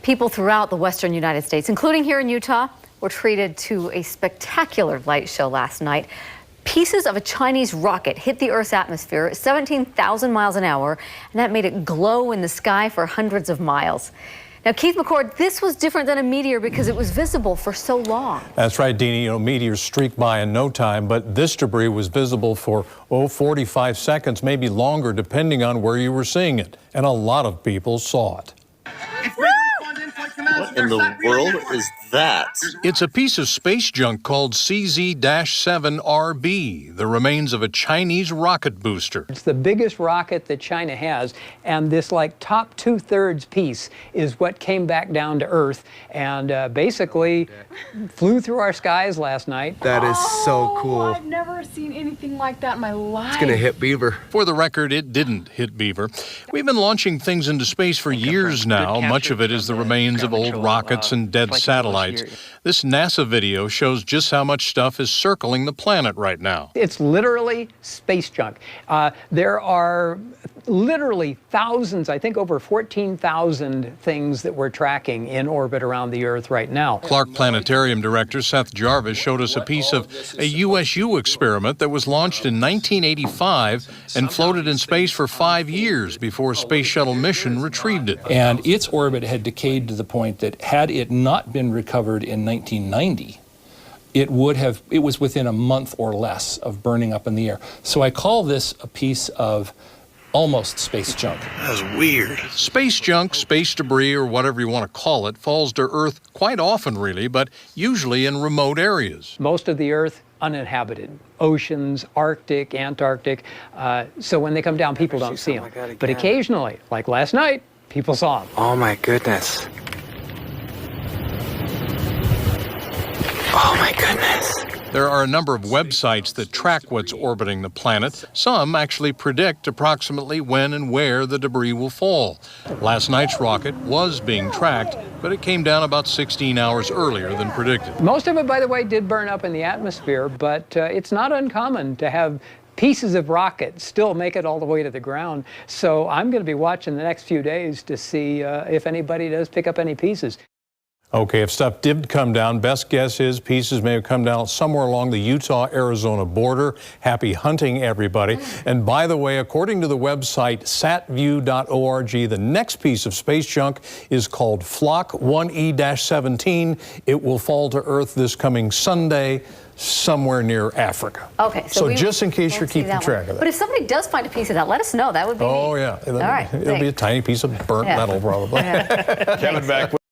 People throughout the western United States, including here in Utah, were treated to a spectacular light show last night. Pieces of a Chinese rocket hit the Earth's atmosphere at 17,000 miles an hour, and that made it glow in the sky for hundreds of miles. Now, Keith McCord, this was different than a meteor because it was visible for so long. That's right, Deanie. You know, meteors streak by in no time, but this debris was visible for, 45 seconds, maybe longer, depending on where you were seeing it. And a lot of people saw it. What in the world is that? It's a piece of space junk called CZ-7RB, the remains of a Chinese rocket booster. It's the biggest rocket that China has, and this top 2/3 piece is what came back down to Earth and basically flew through our skies last night. That is so cool. I've never seen anything like that in my life. It's gonna hit Beaver. For the record, it didn't hit Beaver. We've been launching things into space for years now. Much of it is the remains of old rockets and dead satellites. This NASA video shows just how much stuff is circling the planet right now. It's literally space junk. There are literally thousands, I think over 14,000 things that we're tracking in orbit around the Earth right now. Clark Planetarium Director Seth Jarvis showed us a piece of a USU experiment that was launched in 1985 and floated in space for 5 years before a space shuttle mission retrieved it. And its orbit had decayed to the point that had it not been recovered in 1990, it was within a month or less of burning up in the air. So I call this a piece of almost space junk. That's weird. Space junk, space debris, or whatever you want to call it, falls to Earth quite often, really, but usually in remote areas. Most of the Earth uninhabited. Oceans, Arctic, Antarctic. So when they come down, people don't see them. But occasionally, like last night, people saw them. Oh my goodness. Oh my goodness. There are a number of websites that track what's orbiting the planet. Some actually predict approximately when and where the debris will fall. Last night's rocket was being tracked, but it came down about 16 hours earlier than predicted. Most of it, by the way, did burn up in the atmosphere, but it's not uncommon to have pieces of rocket still make it all the way to the ground. So I'm going to be watching the next few days to see if anybody does pick up any pieces. Okay, if stuff did come down, best guess is pieces may have come down somewhere along the Utah-Arizona border. Happy hunting, everybody. And by the way, according to the website satview.org, the next piece of space junk is called Flock 1E-17. It will fall to Earth this coming Sunday, somewhere near Africa. Okay, so just in case you're keeping track of that. But if somebody does find a piece of that, let us know. That would be neat. Oh, yeah. All right. It'll be a tiny piece of burnt metal, probably. Kevin, back.